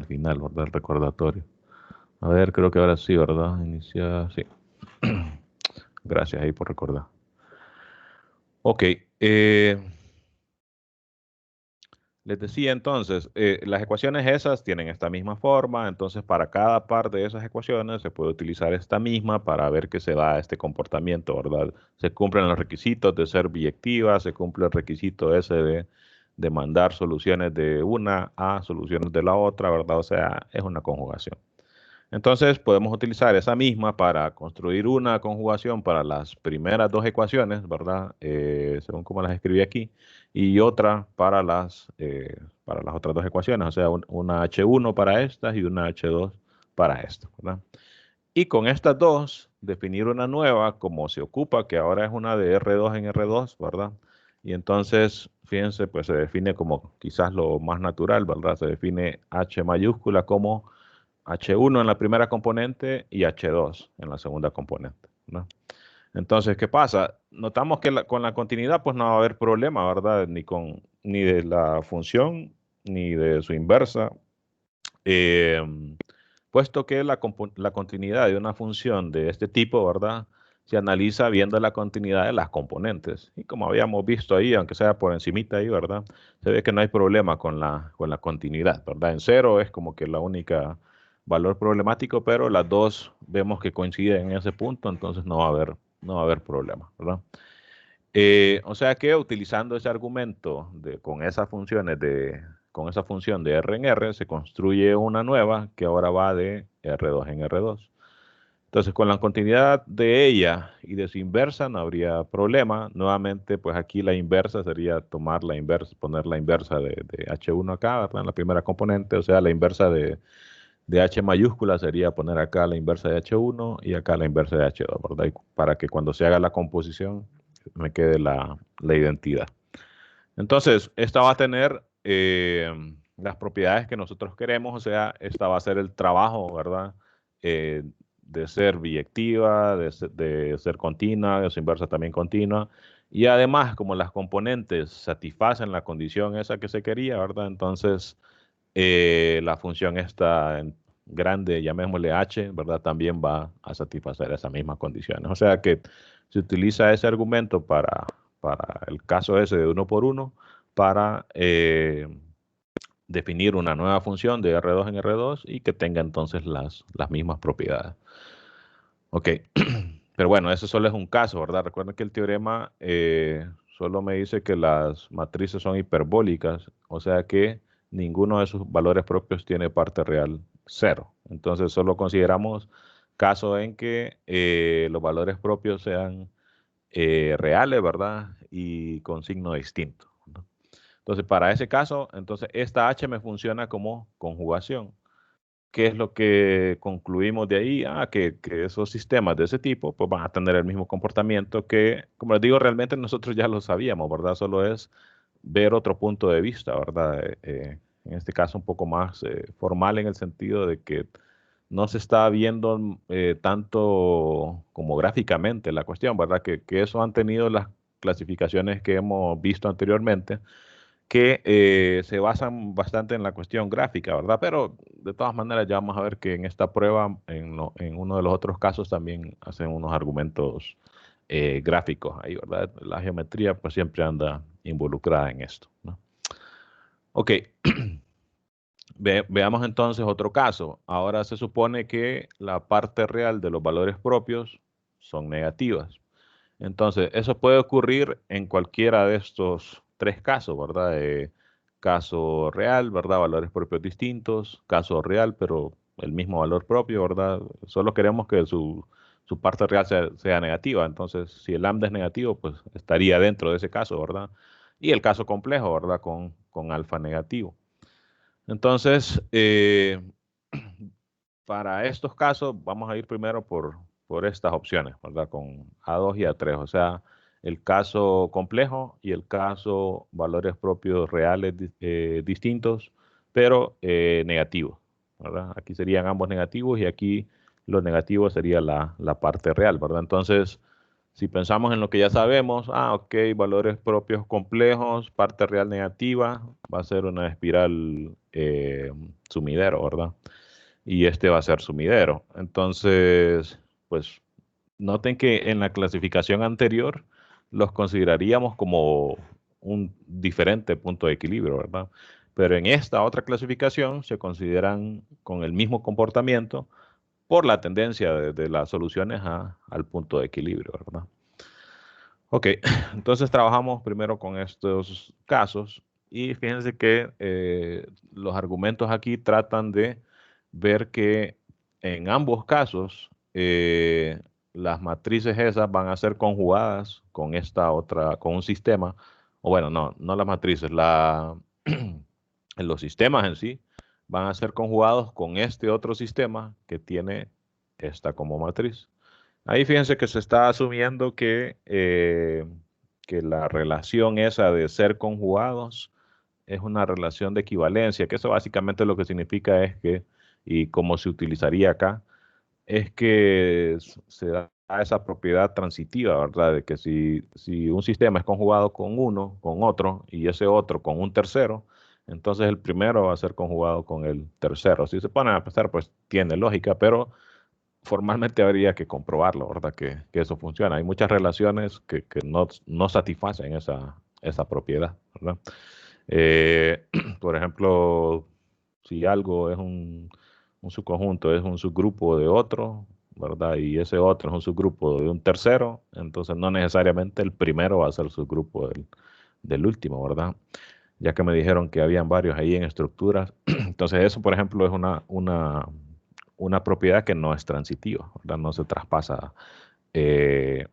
al final, ¿verdad? El recordatorio. A ver, creo que ahora sí, ¿verdad? Inicia, sí. Gracias ahí por recordar. Ok, les decía entonces, las ecuaciones esas tienen esta misma forma, entonces para cada par de esas ecuaciones se puede utilizar esta misma para ver que se da este comportamiento, ¿verdad? Se cumplen los requisitos de ser biyectiva, se cumple el requisito ese de mandar soluciones de una a soluciones de la otra, ¿verdad? O sea, es una conjugación. Entonces podemos utilizar esa misma para construir una conjugación para las primeras dos ecuaciones, ¿verdad? Según como las escribí aquí, y otra para las otras dos ecuaciones, o sea, una H1 para estas y una H2 para estas, ¿verdad? Y con estas dos, definir una nueva como se ocupa, que ahora es una de R2 en R2, ¿verdad? Y entonces, fíjense, pues se define como quizás lo más natural, ¿verdad? Se define H mayúscula como H1 en la primera componente y H2 en la segunda componente, ¿no? Entonces, ¿qué pasa? Notamos que con la continuidad pues no va a haber problema, ¿verdad? Ni de la función ni de su inversa, eh, puesto que la continuidad de una función de este tipo, ¿verdad? Se analiza viendo la continuidad de las componentes. Y como habíamos visto ahí, aunque sea por encimita ahí, ¿verdad? Se ve que no hay problema con la continuidad, ¿verdad? En cero es como que la única valor problemático, pero las dos vemos que coinciden en ese punto, entonces no va a haber problema, ¿verdad? O sea que utilizando ese argumento con esas funciones con esa función de R en R, se construye una nueva que ahora va de R2 en R2. Entonces, con la continuidad de ella y de su inversa no habría problema. Nuevamente, pues aquí la inversa sería tomar la inversa, poner la inversa de H1 acá, ¿verdad? En la primera componente, o sea, la inversa de H mayúscula sería poner acá la inversa de H1 y acá la inversa de H2, ¿verdad? Y para que cuando se haga la composición me quede la identidad. Entonces, esta va a tener las propiedades que nosotros queremos, o sea, esta va a ser el trabajo, ¿verdad? Eh, de ser biyectiva, de ser continua, de su inversa también continua. Y además, como las componentes satisfacen la condición esa que se quería, ¿verdad? Entonces, la función esta en grande, llamémosle h, ¿verdad? También va a satisfacer esas mismas condiciones. O sea que se utiliza ese argumento para el caso ese de uno por uno para definir una nueva función de R2 en R2 y que tenga entonces las mismas propiedades. Ok, pero bueno, eso solo es un caso, ¿verdad? Recuerden que el teorema solo me dice que las matrices son hiperbólicas, o sea que ninguno de sus valores propios tiene parte real cero. Entonces solo consideramos caso en que los valores propios sean reales, ¿verdad? Y con signo distinto, ¿no? Entonces, para ese caso, entonces esta H me funciona como conjugación. ¿Qué es lo que concluimos de ahí? Que esos sistemas de ese tipo pues van a tener el mismo comportamiento que, como les digo, realmente nosotros ya lo sabíamos, ¿verdad? Solo es ver otro punto de vista, ¿verdad? En este caso un poco más formal en el sentido de que no se está viendo tanto como gráficamente la cuestión, ¿verdad? Que eso han tenido las clasificaciones que hemos visto anteriormente que se basan bastante en la cuestión gráfica, ¿verdad? Pero de todas maneras ya vamos a ver que en esta prueba, en uno de los otros casos también hacen unos argumentos gráficos ahí, ¿verdad? La geometría pues siempre anda involucrada en esto, ¿no? Ok, veamos entonces otro caso. Ahora se supone que la parte real de los valores propios son negativas. Entonces, eso puede ocurrir en cualquiera de estos tres casos, ¿verdad? Caso real, ¿verdad? Valores propios distintos, caso real, pero el mismo valor propio, ¿verdad? Solo queremos que su parte real sea negativa. Entonces, si el lambda es negativo, pues estaría dentro de ese caso, ¿verdad? Y el caso complejo, ¿verdad? Con alfa negativo. Entonces, para estos casos vamos a ir primero por estas opciones, ¿verdad? Con A2 y A3, o sea, el caso complejo y el caso valores propios reales distintos, pero negativos, ¿verdad? Aquí serían ambos negativos y aquí los negativos sería la parte real, ¿verdad? Entonces, si pensamos en lo que ya sabemos, ok, valores propios complejos, parte real negativa, va a ser una espiral sumidero, ¿verdad? Y este va a ser sumidero. Entonces, pues noten que en la clasificación anterior los consideraríamos como un diferente punto de equilibrio, ¿verdad? Pero en esta otra clasificación se consideran con el mismo comportamiento por la tendencia de las soluciones al punto de equilibrio, ¿verdad? Ok, entonces trabajamos primero con estos casos y fíjense que los argumentos aquí tratan de ver que en ambos casos las matrices esas van a ser conjugadas con esta otra, con un sistema, o bueno, no las matrices, los sistemas en sí van a ser conjugados con este otro sistema que tiene esta como matriz. Ahí fíjense que se está asumiendo que la relación esa de ser conjugados es una relación de equivalencia, que eso básicamente lo que significa es que, y como se utilizaría acá, es que se da esa propiedad transitiva, ¿verdad? De que si un sistema es conjugado con uno, con otro, y ese otro con un tercero, entonces el primero va a ser conjugado con el tercero. Si se ponen a pensar, pues tiene lógica, pero formalmente habría que comprobarlo, ¿verdad? Que eso funciona. Hay muchas relaciones que no satisfacen esa propiedad, ¿verdad? Eh, por ejemplo, si algo es un subconjunto, es un subgrupo de otro, ¿verdad? Y ese otro es un subgrupo de un tercero, entonces no necesariamente el primero va a ser el subgrupo del último, ¿verdad? Ya que me dijeron que habían varios ahí en estructuras. Entonces eso, por ejemplo, es una propiedad que no es transitiva, ¿verdad? No se traspasa eh,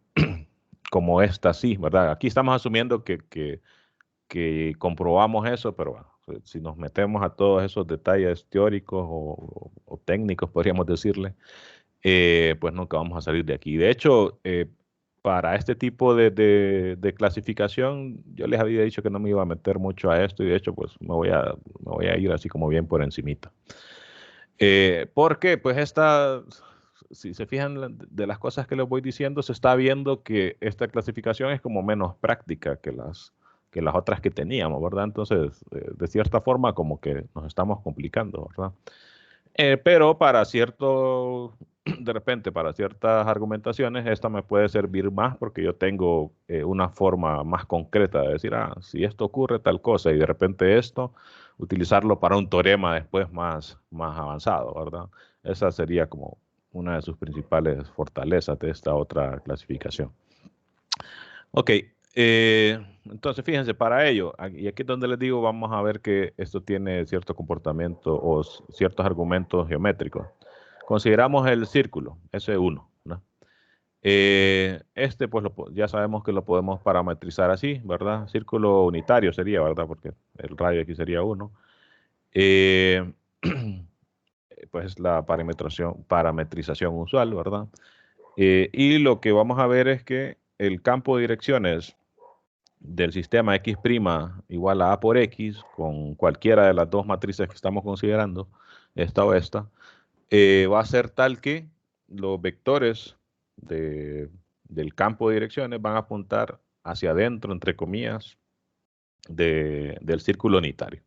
como esta sí, ¿verdad? Aquí estamos asumiendo que comprobamos eso, pero bueno, si nos metemos a todos esos detalles teóricos o técnicos, podríamos decirle, pues nunca vamos a salir de aquí. De hecho, para este tipo de clasificación, yo les había dicho que no me iba a meter mucho a esto y de hecho, pues me voy a ir así como bien por encimita. Porque, pues si se fijan de las cosas que les voy diciendo, se está viendo que esta clasificación es como menos práctica que las otras que teníamos, ¿verdad? Entonces, de cierta forma, como que nos estamos complicando, ¿verdad? Pero de repente, para ciertas argumentaciones, esta me puede servir más porque yo tengo una forma más concreta de decir, si esto ocurre, tal cosa, y de repente esto, utilizarlo para un teorema después más avanzado, ¿verdad? Esa sería como una de sus principales fortalezas de esta otra clasificación. Ok, entonces fíjense, para ello, y aquí es donde les digo, vamos a ver que esto tiene cierto comportamiento o ciertos argumentos geométricos. Consideramos el círculo, S1, ¿no? Pues ya sabemos que lo podemos parametrizar así, ¿verdad? Círculo unitario sería, ¿verdad? Porque el radio aquí sería 1. Eh, pues la parametrización usual, ¿verdad? Y lo que vamos a ver es que el campo de direcciones del sistema X' igual a por X, con cualquiera de las dos matrices que estamos considerando, esta o esta, va a ser tal que los vectores del campo de direcciones van a apuntar hacia adentro, entre comillas, del círculo unitario.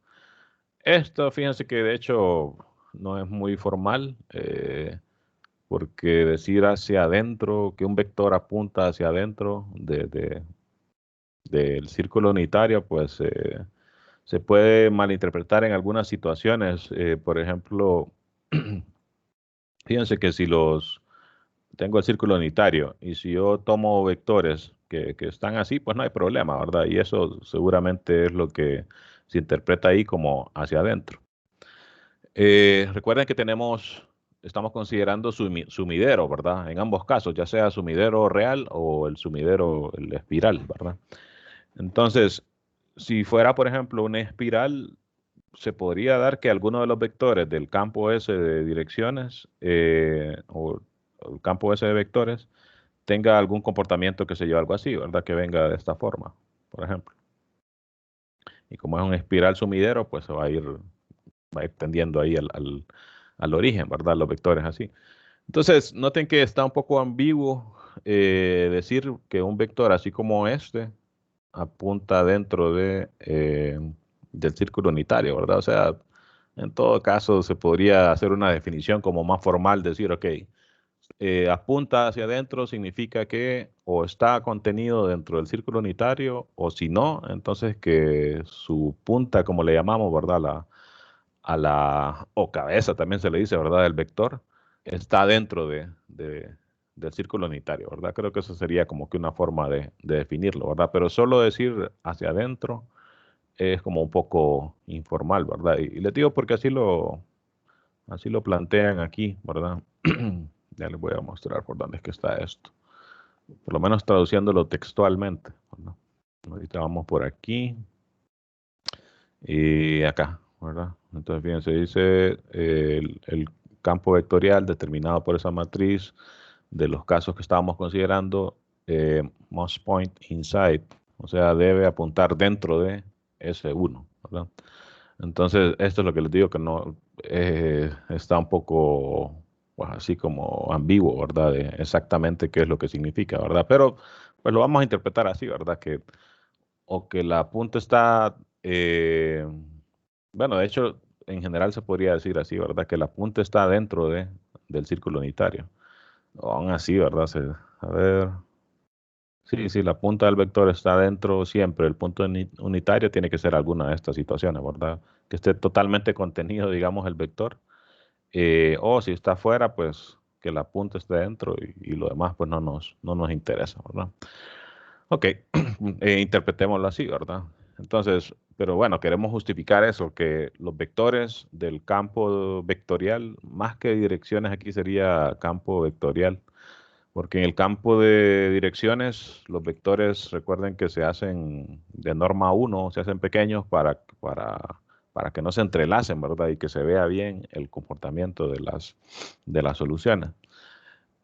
Esto, fíjense que de hecho no es muy formal, porque decir hacia adentro, que un vector apunta hacia adentro del círculo unitario, pues se puede malinterpretar en algunas situaciones. Por ejemplo, fíjense que tengo el círculo unitario y si yo tomo vectores que están así, pues no hay problema, ¿verdad? Y eso seguramente es lo que se interpreta ahí como hacia adentro. Recuerden que estamos considerando sumidero, ¿verdad? En ambos casos, ya sea sumidero real o el espiral, ¿verdad? Entonces, si fuera, por ejemplo, una espiral, se podría dar que alguno de los vectores del campo S de direcciones o el campo S de vectores tenga algún comportamiento que se lleve algo así, ¿verdad? Que venga de esta forma, por ejemplo. Y como es un espiral sumidero, pues se va a ir tendiendo ahí al origen, ¿verdad? Los vectores así. Entonces, noten que está un poco ambiguo decir que un vector así como este apunta dentro del círculo unitario, ¿verdad? O sea, En todo caso, se podría hacer una definición como más formal, decir, ok, apunta hacia adentro significa que o está contenido dentro del círculo unitario o si no, entonces que su punta, como le llamamos, ¿verdad? O cabeza también se le dice, ¿verdad? El vector está dentro del círculo unitario, ¿verdad? Creo que eso sería como que una forma de definirlo, ¿verdad? Pero solo decir hacia adentro es como un poco informal, ¿verdad? Y les digo porque así lo plantean aquí, ¿verdad? Ya les voy a mostrar por dónde es que está esto. Por lo menos traduciéndolo textualmente, ¿verdad? Ahorita vamos por aquí y acá, ¿verdad? Entonces, fíjense, dice el campo vectorial determinado por esa matriz de los casos que estábamos considerando, must point inside, o sea, debe apuntar dentro de ese uno, ¿verdad? Entonces, esto es lo que les digo que no está un poco, pues, así como ambiguo, ¿verdad? De exactamente qué es lo que significa, ¿verdad? Pero pues lo vamos a interpretar así, ¿verdad? Que o que la punta está, bueno, de hecho, en general se podría decir así, ¿verdad? Que la punta está dentro del círculo unitario. O aún así, ¿verdad? A ver. Sí, sí, la punta del vector está dentro siempre. El punto unitario tiene que ser alguna de estas situaciones, ¿verdad? Que esté totalmente contenido, digamos, el vector. O si está fuera, pues que la punta esté dentro y lo demás, pues no nos interesa, ¿verdad? Ok, interpretémoslo así, ¿verdad? Entonces, pero bueno, queremos justificar eso, que los vectores del campo vectorial, más que direcciones, aquí sería campo vectorial. Porque en el campo de direcciones, los vectores, recuerden que se hacen de norma uno, se hacen pequeños para que no se entrelacen, ¿verdad? Y que se vea bien el comportamiento de las soluciones.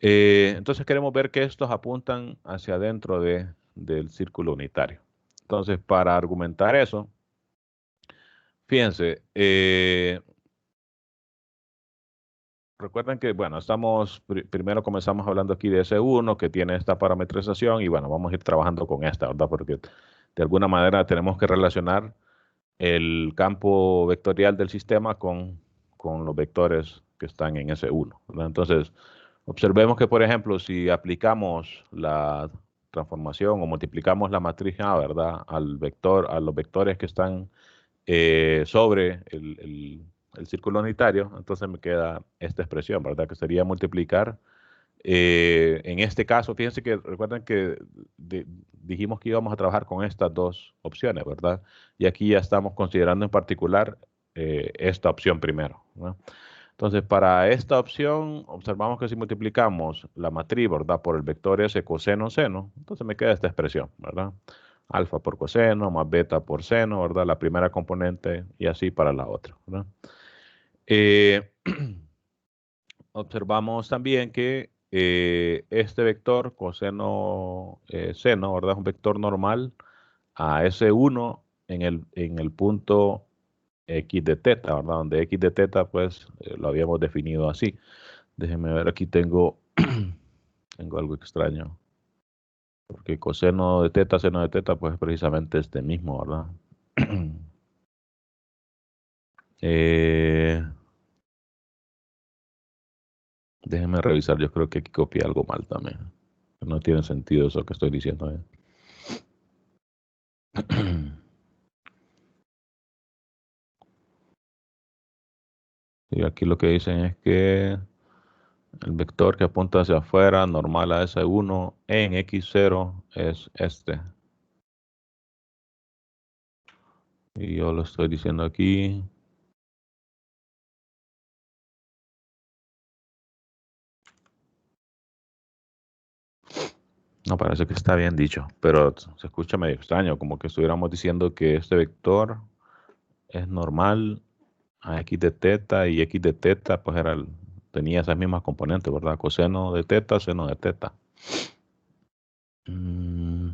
Entonces queremos ver que estos apuntan hacia adentro del círculo unitario. Entonces, para argumentar eso, fíjense, recuerden que, bueno, primero comenzamos hablando aquí de S1, que tiene esta parametrización, y bueno, vamos a ir trabajando con esta, ¿verdad? Porque de alguna manera tenemos que relacionar el campo vectorial del sistema con los vectores que están en S1, ¿verdad? Entonces, observemos que, por ejemplo, si aplicamos la transformación o multiplicamos la matriz A, ¿verdad? A los vectores que están sobre el círculo unitario, entonces me queda esta expresión, ¿verdad? Que sería multiplicar. En este caso, fíjense que recuerden que dijimos que íbamos a trabajar con estas dos opciones, ¿verdad? Y aquí ya estamos considerando en particular esta opción primero, ¿no? Entonces, para esta opción, observamos que si multiplicamos la matriz, ¿verdad? Por el vector S coseno seno, entonces me queda esta expresión, ¿verdad? Alfa por coseno más beta por seno, ¿verdad? La primera componente y así para la otra, ¿verdad? Eh, observamos también que este vector coseno seno, ¿verdad? Es un vector normal a S1 en el punto X de teta, ¿verdad? Donde X de teta, pues, lo habíamos definido así. Déjenme ver, aquí tengo algo extraño. Porque coseno de teta, seno de teta, pues, es precisamente este mismo, ¿verdad? Eh, déjenme revisar, yo creo que aquí copié algo mal también. No tiene sentido eso que estoy diciendo. Y aquí lo que dicen es que el vector que apunta hacia afuera, normal a S1 en X0 es este. Y yo lo estoy diciendo aquí. No, parece que está bien dicho, pero se escucha medio extraño, como que estuviéramos diciendo que este vector es normal a X de teta y X de teta, pues tenía esas mismas componentes, ¿verdad? Coseno de teta, seno de teta. Mm,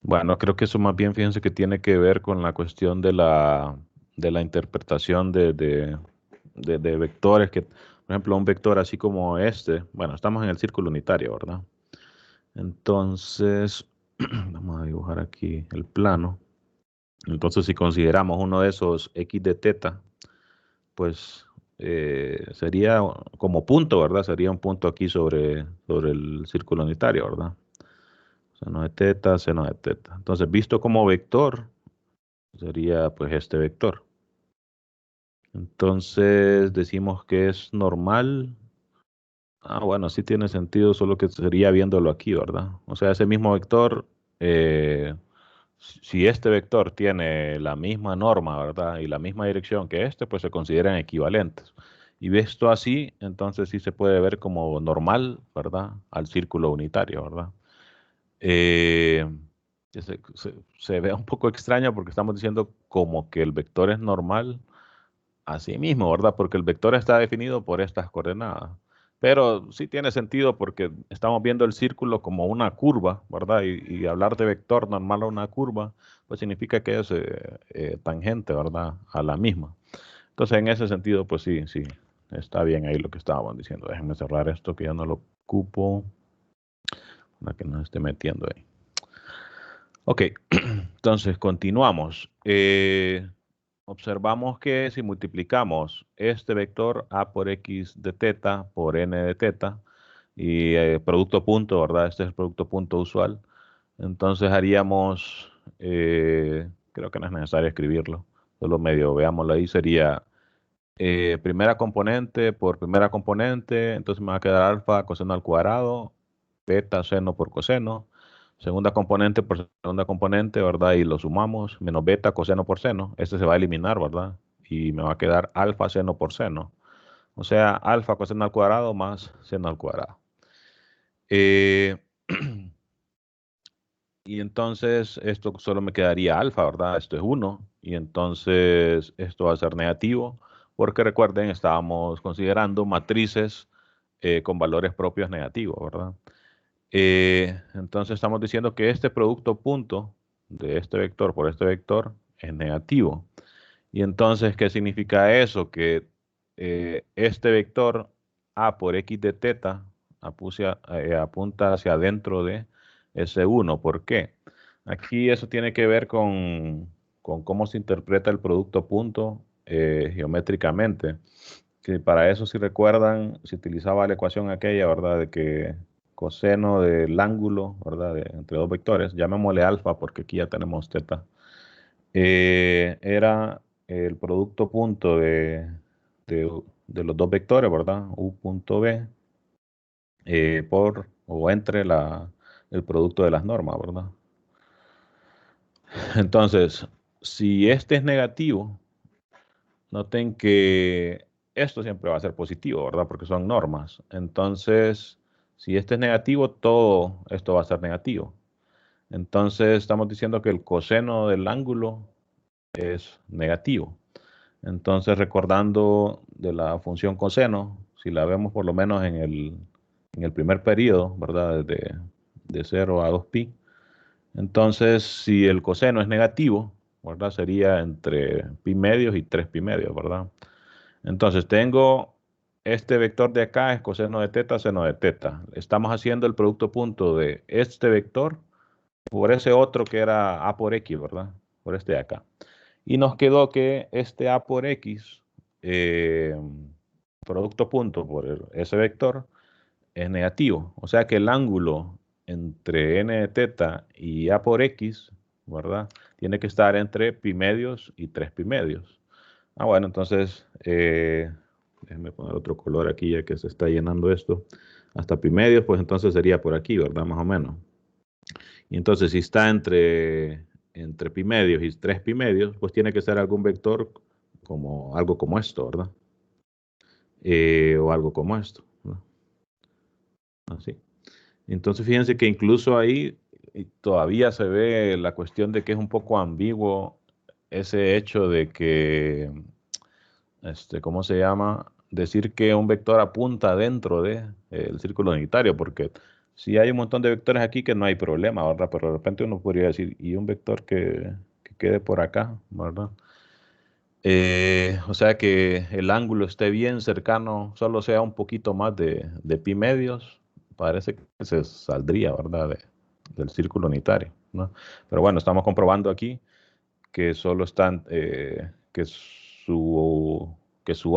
Bueno, creo que eso más bien, fíjense que tiene que ver con la cuestión de la interpretación de vectores, que, por ejemplo, un vector así como este, bueno, estamos en el círculo unitario, ¿verdad? Entonces, Vamos a dibujar aquí el plano. Entonces, si consideramos uno de esos x de teta, pues sería como punto, ¿verdad? Sería un punto aquí sobre el círculo unitario, ¿verdad? Seno de teta, seno de teta. Entonces, visto como vector, sería pues este vector. Entonces, decimos que es normal. Ah, bueno, sí tiene sentido, solo que sería viéndolo aquí, ¿verdad? O sea, ese mismo vector, eh, si este vector tiene la misma norma, ¿verdad? Y la misma dirección que este, pues se consideran equivalentes. Y visto así, entonces sí se puede ver como normal, ¿verdad? Al círculo unitario, ¿verdad? Eh, se ve un poco extraño porque estamos diciendo como que el vector es normal a sí mismo, ¿verdad? Porque el vector está definido por estas coordenadas. Pero sí tiene sentido porque estamos viendo el círculo como una curva, ¿verdad? Y hablar de vector normal a una curva, pues significa que es tangente, ¿verdad? A la misma. Entonces, en ese sentido, pues sí, sí, está bien ahí lo que estábamos diciendo. Déjenme cerrar esto que ya no lo ocupo, para que no se esté metiendo ahí. Ok, entonces continuamos. Observamos que si multiplicamos este vector a por x de teta por n de teta y producto punto, ¿verdad? Este es el producto punto usual. Entonces haríamos, creo que no es necesario escribirlo, solo medio veámoslo ahí, sería primera componente por primera componente, entonces me va a quedar alfa coseno al cuadrado, beta seno por coseno, segunda componente por segunda componente, ¿verdad? Y lo sumamos, menos beta coseno por seno, este se va a eliminar, ¿verdad? Y me va a quedar alfa seno por seno, o sea, alfa coseno al cuadrado más seno al cuadrado. Eh, y entonces esto solo me quedaría alfa, ¿verdad? Esto es 1, y entonces esto va a ser negativo, porque recuerden, estábamos considerando matrices con valores propios negativos, ¿verdad? Entonces estamos diciendo que este producto punto de este vector por este vector es negativo. Y entonces, ¿qué significa eso? Que este vector a por x de teta apunta hacia adentro de S1. ¿Por qué? Aquí eso tiene que ver con cómo se interpreta el producto punto geométricamente. Que para eso, si recuerdan, se utilizaba la ecuación aquella, ¿verdad? De que coseno del ángulo, ¿verdad? Entre dos vectores, llamémosle alfa porque aquí ya tenemos teta, era el producto punto de los dos vectores, ¿verdad? U punto B por o entre el producto de las normas, ¿verdad? Entonces, si este es negativo, noten que esto siempre va a ser positivo, ¿verdad? Porque son normas. Entonces, si este es negativo, todo esto va a ser negativo. Entonces, estamos diciendo que el coseno del ángulo es negativo. Entonces, recordando de la función coseno, si la vemos por lo menos en el primer periodo, ¿verdad? De 0 a 2pi. Entonces, si el coseno es negativo, ¿verdad? Sería entre pi medios y 3 pi medios, ¿verdad? Entonces, tengo este vector de acá, es coseno de teta, seno de teta. Estamos haciendo el producto punto de este vector por ese otro que era a por x, ¿verdad? Por este de acá. Y nos quedó que este a por x, eh, producto punto por ese vector, es negativo. O sea que el ángulo entre n de teta y a por x, ¿verdad? Tiene que estar entre pi medios y 3 pi medios. Ah, bueno, entonces, déjenme poner otro color aquí ya que se está llenando esto. Hasta pi medios, pues entonces sería por aquí, ¿verdad? Más o menos. Y entonces, si está entre pi medios y 3 pi medios, pues tiene que ser algún vector como algo como esto, ¿verdad? O algo como esto, ¿verdad? Así. Entonces, fíjense que incluso ahí todavía se ve la cuestión de que es un poco ambiguo ese hecho de que, ¿cómo se llama? Decir que un vector apunta dentro del círculo unitario, porque si hay un montón de vectores aquí que no hay problema, ¿verdad? Pero de repente uno podría decir, ¿y un vector que quede por acá, ¿verdad? O sea que el ángulo esté bien cercano, solo sea un poquito más de pi medios, parece que se saldría, ¿verdad? del círculo unitario, ¿no? Pero bueno, estamos comprobando aquí que solo están, que su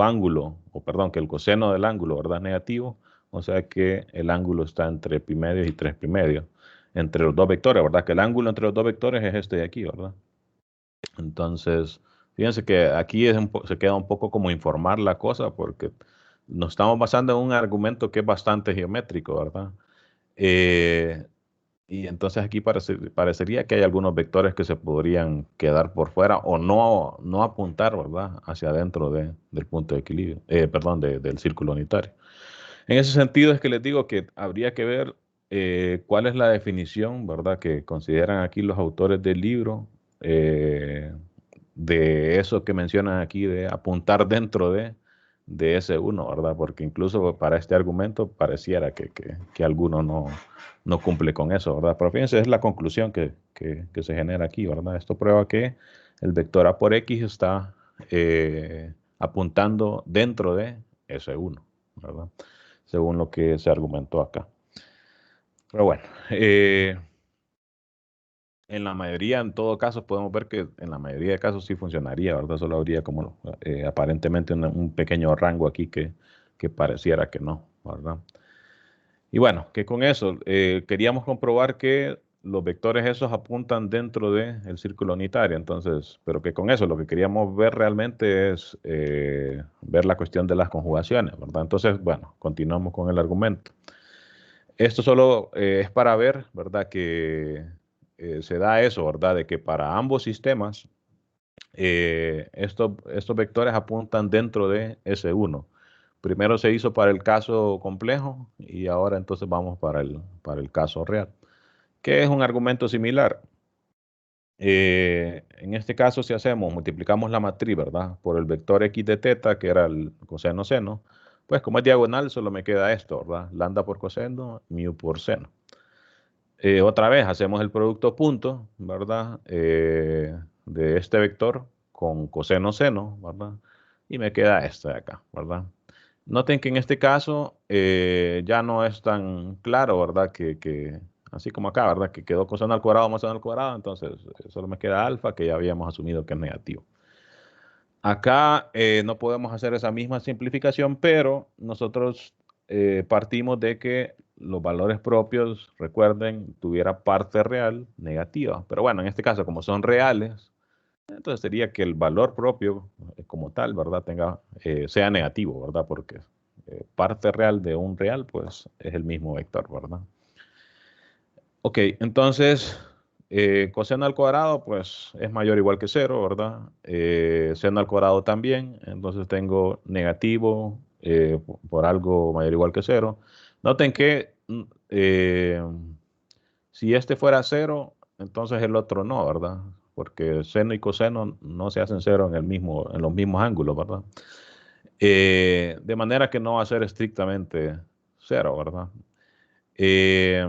ángulo, o perdón, que el coseno del ángulo, ¿verdad? Es negativo, o sea que el ángulo está entre pi medios y 3 pi medios, entre los dos vectores, ¿verdad? Que el ángulo entre los dos vectores es este de aquí, ¿verdad? Entonces, fíjense que aquí se queda un poco como informar la cosa, porque nos estamos basando en un argumento que es bastante geométrico, ¿verdad? Eh, y entonces aquí parecería que hay algunos vectores que se podrían quedar por fuera o no apuntar, ¿verdad? Hacia adentro del punto de equilibrio, perdón, del círculo unitario. En ese sentido es que les digo que habría que ver cuál es la definición, ¿verdad? Que consideran aquí los autores del libro de eso que mencionan aquí de apuntar dentro de ese uno, ¿verdad? Porque incluso para este argumento pareciera que alguno no cumple con eso, ¿verdad? Pero fíjense, es la conclusión que se genera aquí, ¿verdad? Esto prueba que el vector A por X está apuntando dentro de ese uno, ¿verdad? Según lo que se argumentó acá. Pero bueno, en la mayoría, en todo caso, podemos ver que en la mayoría de casos sí funcionaría, ¿verdad? Solo habría como aparentemente un pequeño rango aquí que pareciera que no, ¿verdad? Y bueno, que con eso queríamos comprobar que los vectores esos apuntan dentro del círculo unitario, entonces, pero que con eso lo que queríamos ver realmente es ver la cuestión de las conjugaciones, ¿verdad? Entonces, bueno, continuamos con el argumento. Esto solo es para ver, ¿verdad? Que se da eso, ¿verdad? De que para ambos sistemas estos vectores apuntan dentro de S1. Primero se hizo para el caso complejo y ahora entonces vamos para el caso real, que es un argumento similar. En este caso, si hacemos, multiplicamos la matriz, ¿verdad? Por el vector x de teta, que era el coseno seno, pues como es diagonal, solo me queda esto, ¿verdad? Lambda por coseno, mu por seno. Otra vez hacemos el producto punto, ¿verdad? De este vector con coseno seno, ¿verdad? Y me queda este de acá, ¿verdad? Noten que en este caso ya no es tan claro, ¿verdad? Así como acá, ¿verdad? Que quedó coseno al cuadrado más seno al cuadrado, entonces solo me queda alfa, que ya habíamos asumido que es negativo. Acá no podemos hacer esa misma simplificación, pero nosotros partimos de que los valores propios, recuerden, tuviera parte real negativa. Pero bueno, en este caso, como son reales, entonces sería que el valor propio como tal, ¿verdad? Sea negativo, ¿verdad? Porque parte real de un real, pues es el mismo vector, ¿verdad? Ok, entonces, coseno al cuadrado, pues es mayor o igual que cero, ¿verdad? Seno al cuadrado también, entonces tengo negativo por algo mayor o igual que cero. Noten que si este fuera cero, entonces el otro no, ¿verdad? Porque seno y coseno no se hacen cero en los mismos ángulos, ¿verdad? De manera que no va a ser estrictamente cero, ¿verdad? Eh,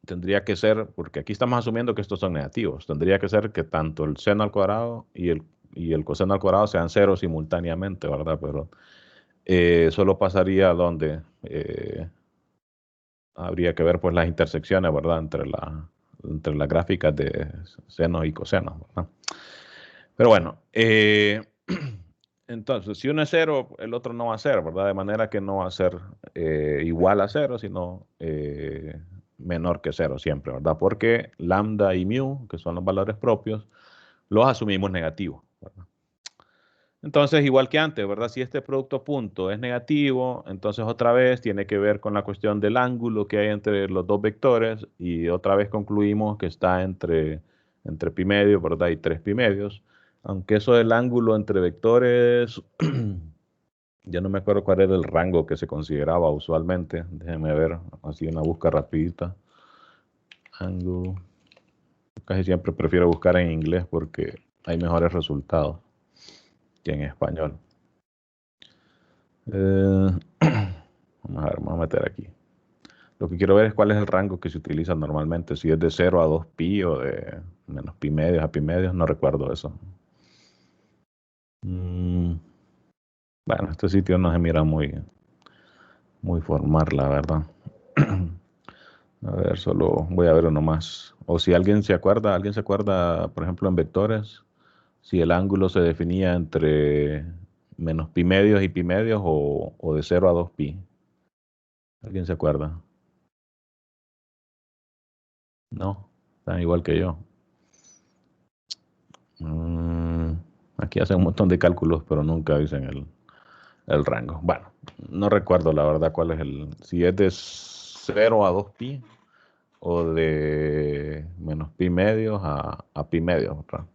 Tendría que ser, porque aquí estamos asumiendo que estos son negativos, tendría que ser que tanto el seno al cuadrado y el coseno al cuadrado sean cero simultáneamente, ¿verdad? Pero solo pasaría donde habría que ver pues las intersecciones, ¿verdad? Entre las gráficas de seno y coseno, ¿verdad? Pero bueno, entonces si uno es cero, el otro no va a ser, ¿verdad? De manera que no va a ser igual a cero, sino menor que cero siempre, ¿verdad? Porque lambda y mu, que son los valores propios, los asumimos negativos, ¿verdad? Entonces, igual que antes, ¿verdad? Si este producto punto es negativo, entonces otra vez tiene que ver con la cuestión del ángulo que hay entre los dos vectores y otra vez concluimos que está entre pi medio, ¿verdad? Y 3 pi medios. Aunque eso del ángulo entre vectores, ya no me acuerdo cuál era el rango que se consideraba usualmente. Déjenme ver, así una busca rapidita. Ángulo. Casi siempre prefiero buscar en inglés porque hay mejores resultados que en español. Vamos a ver, vamos a meter aquí. Lo que quiero ver es cuál es el rango que se utiliza normalmente, si es de 0 a 2 pi o de menos pi medios a pi medios, no recuerdo eso. Mm, bueno, este sitio no se mira muy formal, la verdad. A ver, solo voy a ver uno más. O si alguien se acuerda, por ejemplo, en vectores, si el ángulo se definía entre menos pi medios y pi medios o de 0 a 2 pi. ¿Alguien se acuerda? No, están igual que yo. Mm, aquí hacen un montón de cálculos, pero nunca dicen el rango. Bueno, no recuerdo la verdad cuál es si es de 0 a 2 pi o de menos pi medios a pi medios, ¿verdad?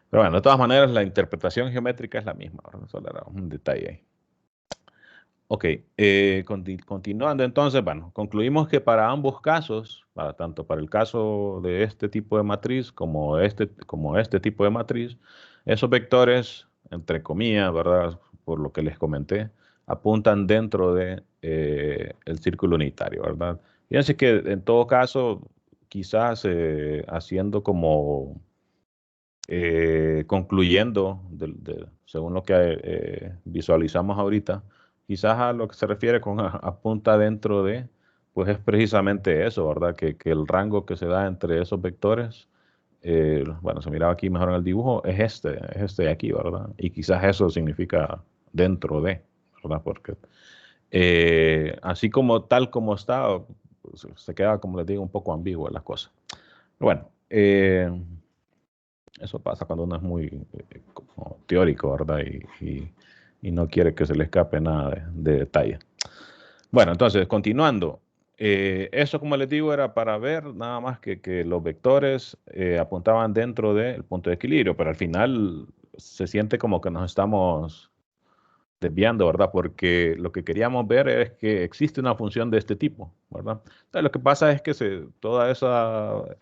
Pero bueno, de todas maneras, la interpretación geométrica es la misma, ¿verdad? Solo era un detalle ahí. Ok, continuando entonces, bueno, concluimos que para ambos casos, tanto para el caso de este tipo de matriz como este tipo de matriz, esos vectores, entre comillas, ¿verdad? Por lo que les comenté, apuntan dentro de el círculo unitario, ¿verdad? Fíjense que en todo caso, quizás haciendo como concluyendo, según lo que visualizamos ahorita, quizás a lo que se refiere con apunta dentro de, pues es precisamente eso, ¿verdad? Que el rango que se da entre esos vectores, bueno, se miraba aquí mejor en el dibujo, es este de aquí, ¿verdad? Y quizás eso significa dentro de, ¿verdad? Porque así como tal como está, pues, se queda, como les digo, un poco ambiguo las cosas. Bueno, eso pasa cuando uno es muy como teórico, ¿verdad? Y no quiere que se le escape nada de detalle. Bueno, entonces, continuando. Eso, como les digo, era para ver nada más que los vectores apuntaban dentro del punto de equilibrio, pero al final se siente como que nos estamos desviando, ¿verdad? Porque lo que queríamos ver es que existe una función de este tipo, ¿verdad? Entonces, lo que pasa es que todo ese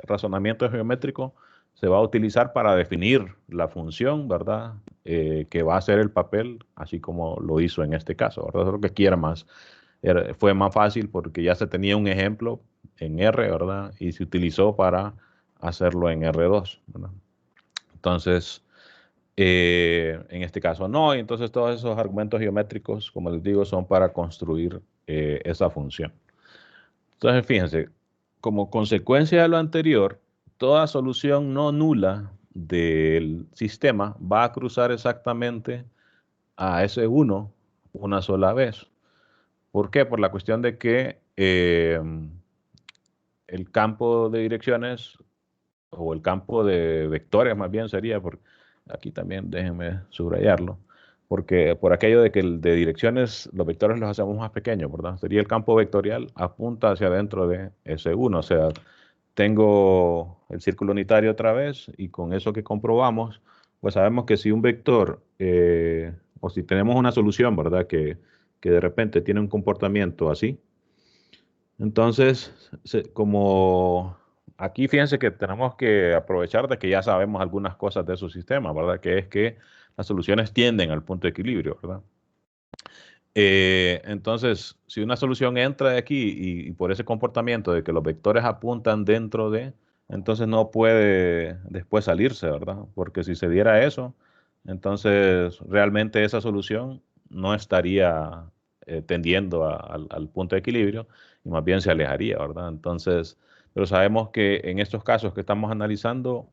razonamiento geométrico se va a utilizar para definir la función, ¿verdad? Que va a hacer el papel, así como lo hizo en este caso, ¿verdad? Eso es lo que quiera más. Fue más fácil porque ya se tenía un ejemplo en R, ¿verdad? Y se utilizó para hacerlo en R2, ¿verdad? Entonces, en este caso no, y entonces todos esos argumentos geométricos, como les digo, son para construir esa función. Entonces, fíjense, como consecuencia de lo anterior, toda solución no nula del sistema va a cruzar exactamente a S1 una sola vez. ¿Por qué? Por la cuestión de que el campo de direcciones o el campo de vectores más bien sería, porque aquí también déjenme subrayarlo, porque por aquello de que el de direcciones, los vectores los hacemos más pequeños, ¿verdad? Sería el campo vectorial apunta hacia adentro de S1, o sea, tengo el círculo unitario otra vez y con eso que comprobamos, pues sabemos que si un vector, o si tenemos una solución, ¿verdad? Que de repente tiene un comportamiento así, entonces, como aquí fíjense que tenemos que aprovechar de que ya sabemos algunas cosas de su sistema, ¿verdad? Que es que las soluciones tienden al punto de equilibrio, ¿verdad? Entonces, si una solución entra de aquí y por ese comportamiento de que los vectores apuntan dentro de, entonces no puede después salirse, ¿verdad? Porque si se diera eso, entonces realmente esa solución no estaría tendiendo al punto de equilibrio y más bien se alejaría, ¿verdad? Entonces, pero sabemos que en estos casos que estamos analizando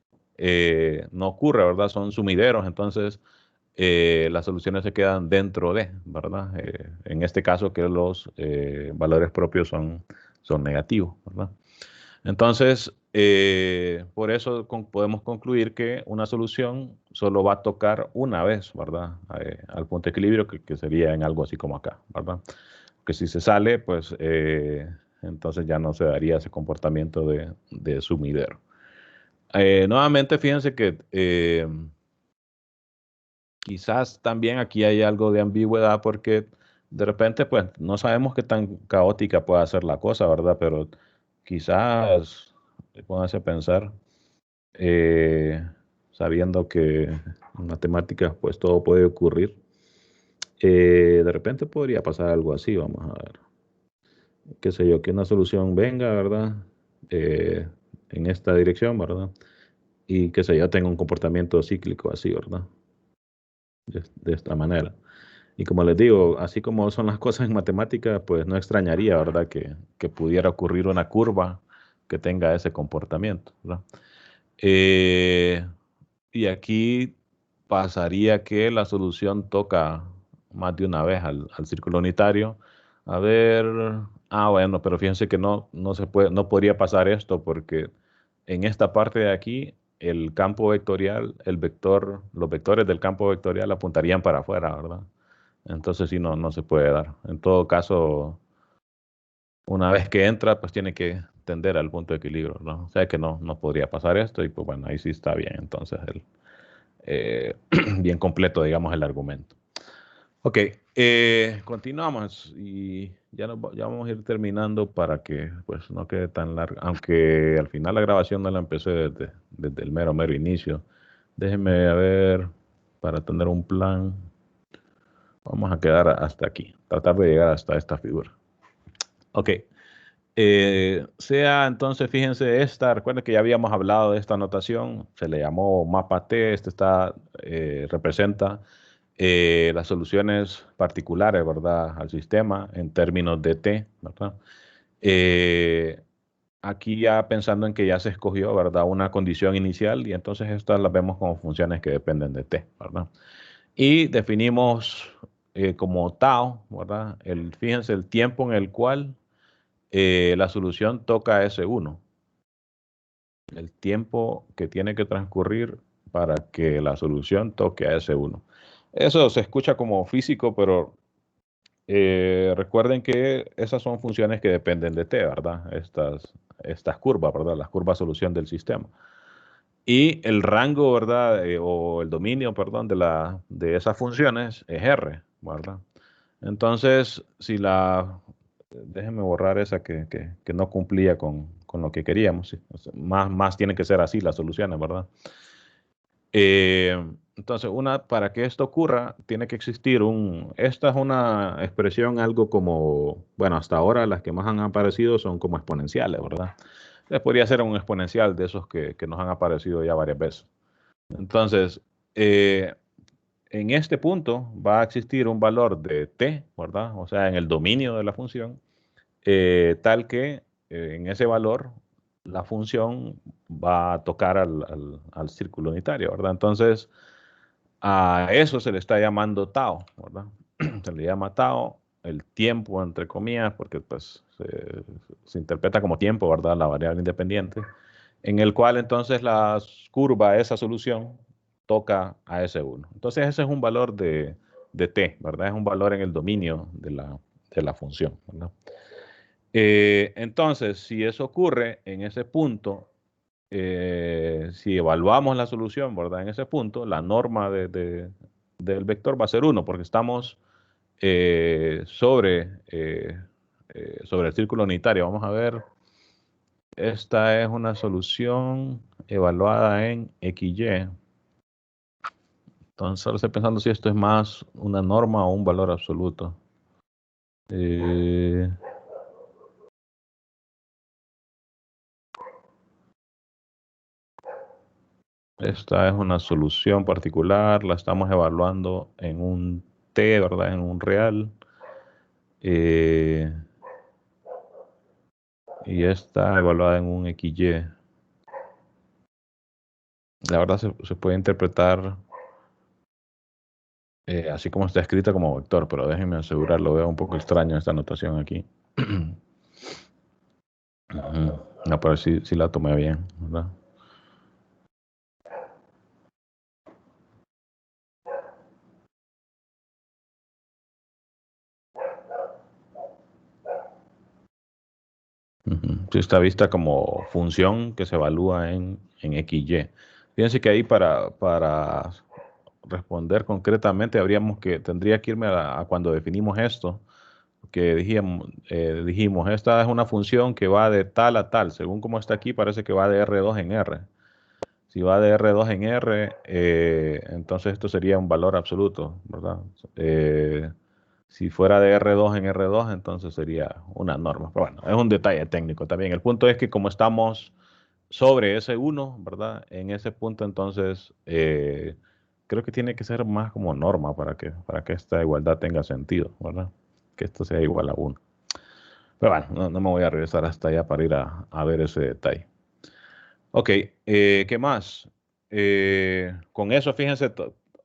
no ocurre, ¿verdad? Son sumideros, entonces las soluciones se quedan dentro de, ¿verdad? En este caso que los valores propios son negativos, ¿verdad? Entonces, por eso podemos concluir que una solución solo va a tocar una vez, ¿verdad? Al punto de equilibrio, que sería en algo así como acá, ¿verdad? Que si se sale, pues entonces ya no se daría ese comportamiento de sumidero. Nuevamente, fíjense que quizás también aquí hay algo de ambigüedad porque de repente pues no sabemos qué tan caótica puede ser la cosa, ¿verdad? Pero quizás pónganse a pensar, eh, sabiendo que en matemáticas pues todo puede ocurrir. De repente podría pasar algo así, vamos a ver. Qué sé yo, que una solución venga, ¿verdad? Eh, en esta dirección, ¿verdad? Y que sé yo, tenga un comportamiento cíclico así, ¿verdad? De esta manera. Y como les digo, así como son las cosas en matemática, pues no extrañaría, ¿verdad? Que pudiera ocurrir una curva que tenga ese comportamiento, ¿verdad? Eh, y aquí pasaría que la solución toca más de una vez al círculo unitario. A ver, bueno, pero fíjense que no se puede, no podría pasar esto porque en esta parte de aquí, el campo vectorial, el vector, los vectores del campo vectorial apuntarían para afuera, ¿verdad? Entonces sí, no se puede dar. En todo caso, una vez que entra, pues tiene que tender al punto de equilibrio, ¿no? O sea que no podría pasar esto y pues bueno, ahí sí está bien. Entonces, eh, bien completo, digamos, el argumento. Ok, continuamos y ya vamos a ir terminando para que pues no quede tan largo, aunque al final la grabación no la empecé desde el mero inicio. Déjenme a ver, para tener un plan, vamos a quedar hasta aquí, tratar de llegar hasta esta figura. Ok, sea entonces, fíjense esta, recuerden que ya habíamos hablado de esta notación, se le llamó mapa T, representa las soluciones particulares, ¿verdad? Al sistema en términos de T, ¿verdad? Eh, Aquí ya pensando en que ya se escogió, ¿verdad? Una condición inicial y entonces estas las vemos como funciones que dependen de T, ¿verdad? Y definimos como tau, ¿verdad? Fíjense el tiempo en el cual la solución toca S1, el tiempo que tiene que transcurrir para que la solución toque a S1. Eso se escucha como físico, pero recuerden que esas son funciones que dependen de t, ¿verdad? Estas curvas, ¿verdad? Las curvas solución del sistema. Y el rango, ¿verdad? O el dominio, perdón, de esas funciones es R, ¿verdad? Entonces, déjenme borrar esa que no cumplía con lo que queríamos. Sí. O sea, más tienen que ser así las soluciones, ¿verdad? Entonces, para que esto ocurra, tiene que existir esta es una expresión algo como, bueno, hasta ahora las que más han aparecido son como exponenciales, ¿verdad? Entonces, podría ser un exponencial de esos que nos han aparecido ya varias veces. Entonces, eh, en este punto va a existir un valor de t, ¿verdad? O sea, en el dominio de la función, tal que en ese valor la función va a tocar al círculo unitario, ¿verdad? Entonces, a eso se le está llamando tau, ¿verdad? Se le llama tau el tiempo, entre comillas, porque pues se interpreta como tiempo, ¿verdad? La variable independiente, en el cual entonces la curva, esa solución, toca a S1. Entonces ese es un valor de t, ¿verdad? Es un valor en el dominio de la función, ¿verdad? Entonces, si eso ocurre en ese punto, si evaluamos la solución, ¿verdad? En ese punto, la norma del vector va a ser 1, porque estamos sobre el círculo unitario. Vamos a ver, esta es una solución evaluada en XY. Entonces, ahora estoy pensando si esto es más una norma o un valor absoluto. Eh, Esta es una solución particular, la estamos evaluando en un t, ¿verdad? En un real. Eh, y está evaluada en un XY. La verdad se puede interpretar así como está escrita como vector, pero déjenme asegurarlo, veo un poco extraño esta notación aquí. No, pero sí la tomé bien, ¿verdad? Sí está vista como función que se evalúa en XY. Fíjense que ahí para responder concretamente tendría que irme a cuando definimos esto, que dijimos, esta es una función que va de tal a tal, según como está aquí parece que va de R2 en R. Si va de R2 en R, entonces esto sería un valor absoluto, ¿verdad? Si fuera de R2 en R2, entonces sería una norma. Pero bueno, es un detalle técnico también. El punto es que como estamos sobre ese 1, ¿verdad? En ese punto entonces creo que tiene que ser más como norma para que esta igualdad tenga sentido, ¿verdad? Que esto sea igual a 1. Pero bueno, no me voy a regresar hasta allá para ir a ver ese detalle. Ok, ¿qué más? Con eso, fíjense,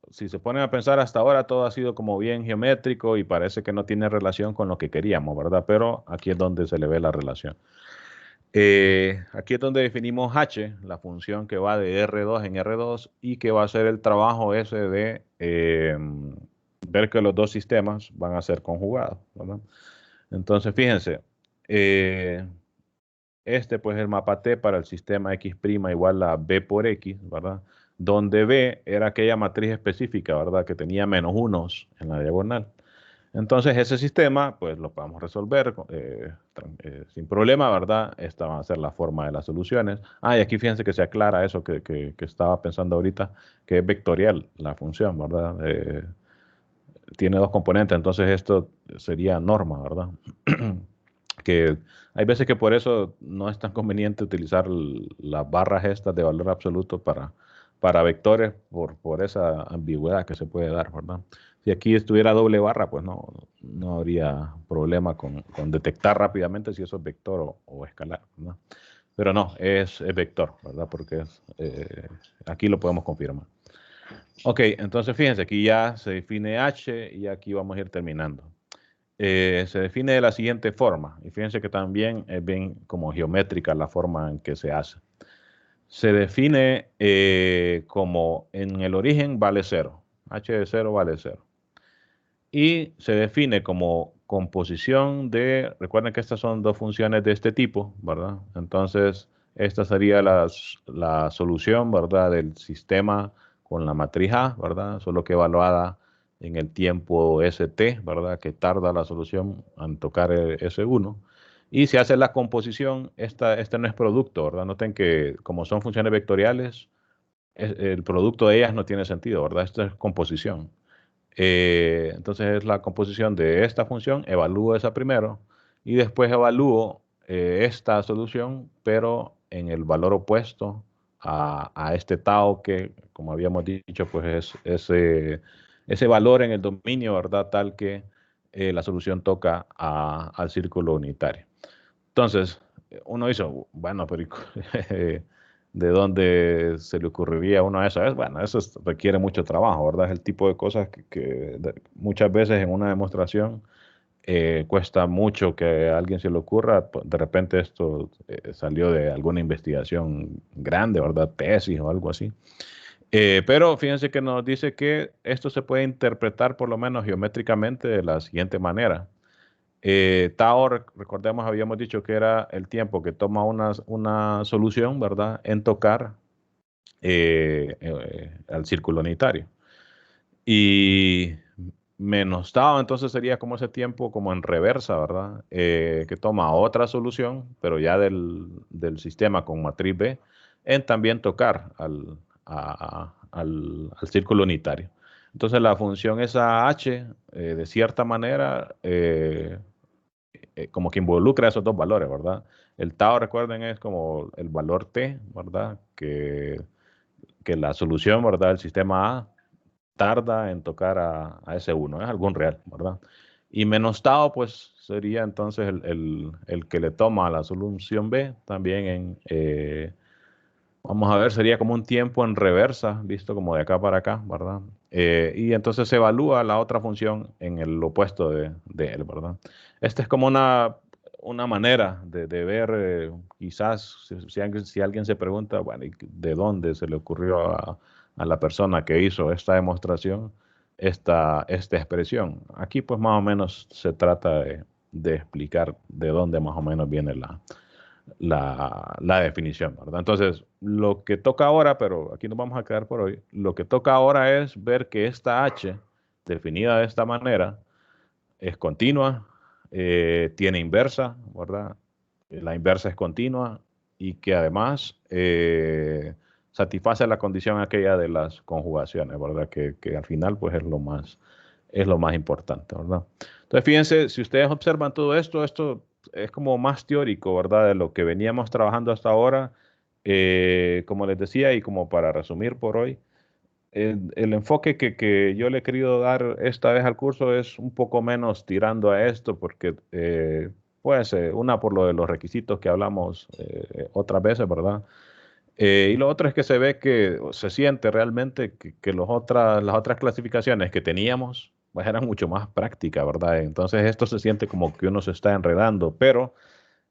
si se ponen a pensar hasta ahora, todo ha sido como bien geométrico y parece que no tiene relación con lo que queríamos, ¿verdad? Pero aquí es donde se le ve la relación. Aquí es donde definimos H, la función que va de R2 en R2 y que va a hacer el trabajo ese de ver que los dos sistemas van a ser conjugados, ¿verdad? Entonces, fíjense, eh, este pues es el mapa T para el sistema X' igual a B por X, ¿verdad? Donde B era aquella matriz específica, ¿verdad? Que tenía menos unos en la diagonal. Entonces ese sistema pues lo podemos resolver sin problema, ¿verdad? Esta va a ser la forma de las soluciones. Y aquí fíjense que se aclara eso que estaba pensando ahorita, que es vectorial la función, ¿verdad? Tiene dos componentes, entonces esto sería norma, ¿verdad? Que hay veces que por eso no es tan conveniente utilizar las barras estas de valor absoluto para vectores por esa ambigüedad que se puede dar, ¿verdad? Si aquí estuviera doble barra, pues no habría problema con detectar rápidamente si eso es vector o escalar, ¿verdad? Pero no, es vector, ¿verdad? Porque aquí lo podemos confirmar. Ok, entonces fíjense, aquí ya se define H y aquí vamos a ir terminando. Se define de la siguiente forma, y fíjense que también es bien como geométrica la forma en que se hace. Se define como en el origen vale 0, h de 0 vale 0. Y se define como composición de, recuerden que estas son dos funciones de este tipo, ¿verdad? Entonces, esta sería la solución, ¿verdad? Del sistema con la matriz A, ¿verdad? Solo que evaluada en el tiempo st, ¿verdad? Que tarda la solución en tocar el S1. Y se hace la composición, este no es producto, ¿verdad? Noten que como son funciones vectoriales, el producto de ellas no tiene sentido, ¿verdad? Esto es composición. Entonces es la composición de esta función, evalúo esa primero y después evalúo esta solución, pero en el valor opuesto a este tau que, como habíamos dicho, pues es ese valor en el dominio, ¿verdad? Tal que la solución toca al círculo unitario. Entonces, uno dice, bueno, pero ¿de dónde se le ocurriría a uno eso? Bueno, eso requiere mucho trabajo, ¿verdad? Es el tipo de cosas que muchas veces en una demostración cuesta mucho que a alguien se le ocurra. De repente esto salió de alguna investigación grande, ¿verdad? Tesis o algo así. Pero fíjense que nos dice que esto se puede interpretar por lo menos geométricamente de la siguiente manera. Tau, recordemos, habíamos dicho que era el tiempo que toma una solución, ¿verdad? En tocar al círculo unitario. Y menos tau, entonces sería como ese tiempo como en reversa, ¿verdad? Que toma otra solución, pero ya del sistema con matriz B, en también tocar al círculo unitario. Entonces la función esa h, de cierta manera, como que involucra esos dos valores, ¿verdad? El tau, recuerden, es como el valor t, ¿verdad? Que la solución, ¿verdad? Del sistema A tarda en tocar a ese 1, es algún real, ¿verdad? Y menos tau, pues sería entonces el que le toma a la solución B, también vamos a ver, sería como un tiempo en reversa, visto como de acá para acá, ¿verdad? Y entonces se evalúa la otra función en el opuesto de él, ¿verdad? Esta es como una manera de ver, quizás, si alguien se pregunta, bueno, ¿y de dónde se le ocurrió a la persona que hizo esta demostración, esta expresión? Aquí pues más o menos se trata de explicar de dónde más o menos viene la definición, ¿verdad? Entonces, lo que toca ahora, pero aquí nos vamos a quedar por hoy, lo que toca ahora es ver que esta h, definida de esta manera, es continua, tiene inversa, ¿verdad? La inversa es continua y que además satisface la condición aquella de las conjugaciones, ¿verdad? Que al final pues es lo más importante, ¿verdad? Entonces, fíjense, si ustedes observan todo esto es como más teórico, ¿verdad? De lo que veníamos trabajando hasta ahora. Como les decía y como para resumir por hoy, el enfoque que yo le he querido dar esta vez al curso es un poco menos tirando a esto, porque pues una por lo de los requisitos que hablamos otras veces, ¿verdad? Y lo otro es que se ve que o se siente realmente que las otras clasificaciones que teníamos pues eran mucho más prácticas, ¿verdad? Entonces esto se siente como que uno se está enredando, pero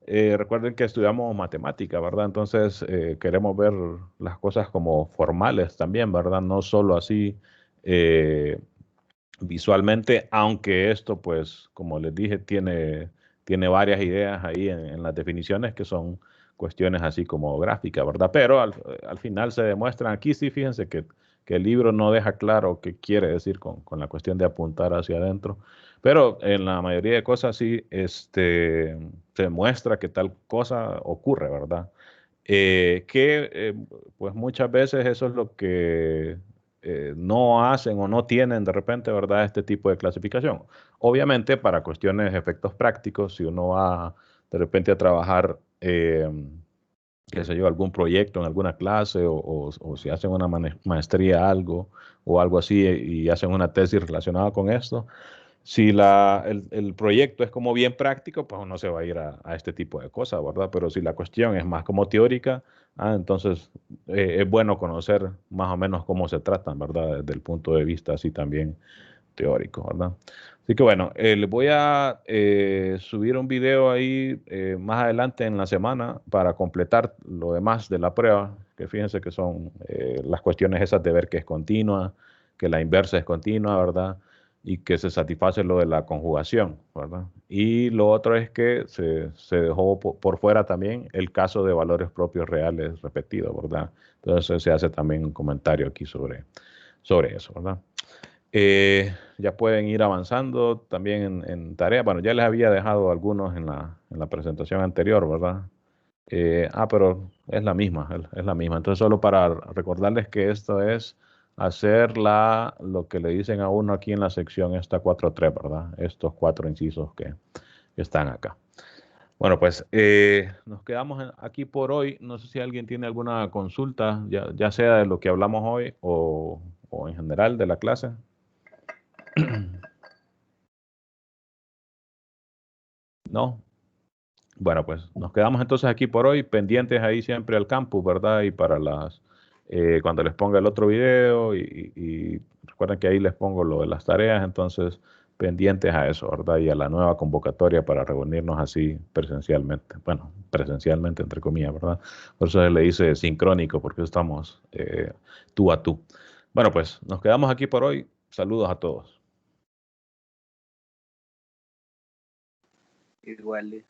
recuerden que estudiamos matemática, ¿verdad? Entonces queremos ver las cosas como formales también, ¿verdad? No solo así eh, visualmente, aunque esto, pues, como les dije, tiene varias ideas ahí en las definiciones que son cuestiones así como gráficas, ¿verdad? Pero al final se demuestran, aquí sí, fíjense que el libro no deja claro qué quiere decir con la cuestión de apuntar hacia adentro, pero en la mayoría de cosas sí, se muestra que tal cosa ocurre, ¿verdad? Pues muchas veces eso es lo que no hacen o no tienen de repente, ¿verdad? Este tipo de clasificación. Obviamente, para cuestiones de efectos prácticos, si uno va de repente a trabajar, qué sé yo, algún proyecto en alguna clase o si hacen una maestría algo o algo así y hacen una tesis relacionada con esto, si el proyecto es como bien práctico, pues uno se va a ir a este tipo de cosas, ¿verdad? Pero si la cuestión es más como teórica, entonces es bueno conocer más o menos cómo se tratan, ¿verdad? Desde el punto de vista así también teórico, ¿verdad? Así que bueno, les voy a subir un video ahí más adelante en la semana para completar lo demás de la prueba, que fíjense que son las cuestiones esas de ver que es continua, que la inversa es continua, ¿verdad? Y que se satisface lo de la conjugación, ¿verdad? Y lo otro es que se dejó por fuera también el caso de valores propios reales repetidos, ¿verdad? Entonces se hace también un comentario aquí sobre eso, ¿verdad? Ya pueden ir avanzando también en tareas. Bueno, ya les había dejado algunos en la presentación anterior, ¿verdad? Pero es la misma, es la misma. Entonces, solo para recordarles que esto es hacer lo que le dicen a uno aquí en la sección esta 4.3, ¿verdad? Estos 4 incisos que están acá. Bueno, pues nos quedamos aquí por hoy. No sé si alguien tiene alguna consulta, ya sea de lo que hablamos hoy o en general de la clase. ¿No? Bueno, pues nos quedamos entonces aquí por hoy, pendientes ahí siempre al campus, ¿verdad? Y para cuando les ponga el otro video y recuerden que ahí les pongo lo de las tareas, entonces pendientes a eso, ¿verdad? Y a la nueva convocatoria para reunirnos así presencialmente. Bueno, presencialmente entre comillas, ¿verdad? Por eso se le dice sincrónico, porque estamos tú a tú. Bueno, pues nos quedamos aquí por hoy. Saludos a todos. Igual.